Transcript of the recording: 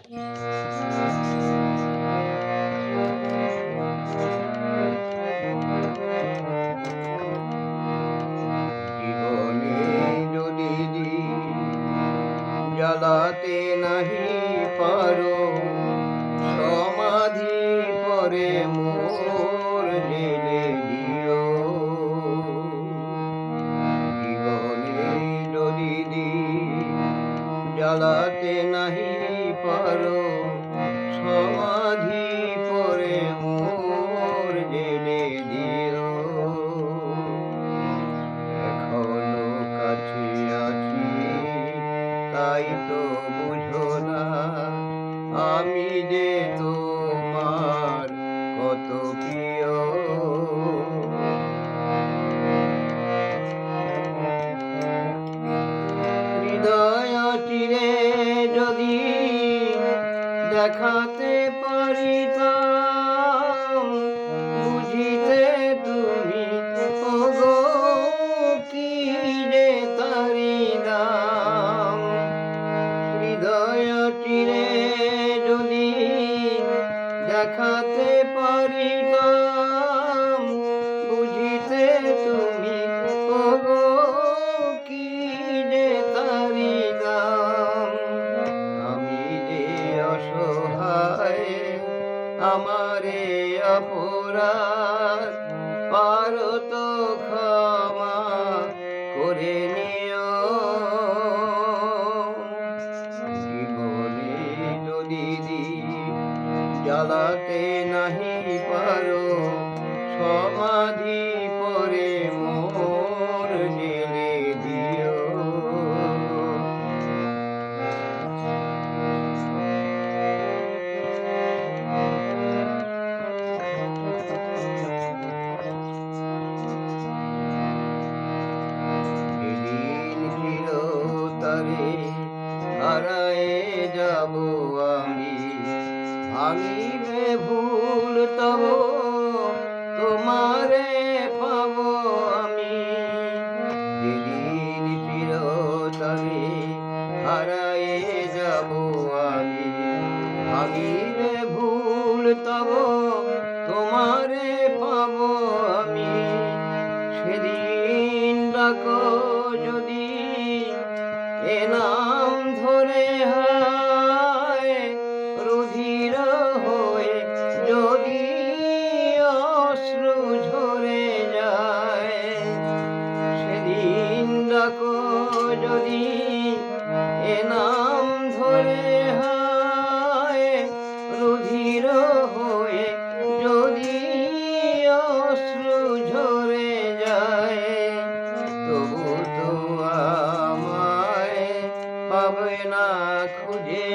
জীবনে যদি জ্বালাতে নাহি পারো, সমাধি পরে মোর জেলে দিও। জীবনে যদি জ্বালাতে নাহি পারো, সমাধি পরে মোর জেলে দিও। এখনো কাছে আছি তাই তো বুঝো না, আমি যে তোমার কত প্রিয়। হৃদয় চিরে যদি দেখাতে পারিতাম, বুঝিতে তুমি ওগো কি যে তারি নাম। হৃদয় চিরে যদি দেখাতে পারিতাম, বুঝিতে তুমি ওগো কি যে তারি নাম। আমি যে অসহায়, আমারে অপরাধ পারো তো ক্ষমা করে নিও। জীবনে যদি জ্বালাতে নাহি পারো, সমাধি পরে মোর জেলে দিও। যেদিন চিরতরে হারায়ে যাব আমি, ভাঙিবে ভুল তব তোমারে পাব আমি। যেদিন চিরতরে হারায়ে যাব আমি, ভাঙিবে ভুল তব তোমারে পাব আমি। সেদিন ডাকো যদি এ নাম ধরে, হায় রুধির হয়ে যদি অশ্রু ঝরে যায়। সেদিন ডাকো যদি এ নাম ধরে, হায় রুধির হয়ে যদি অশ্রু ঝরে যায়। তবু তো আমায় পাবে না খুঁজে।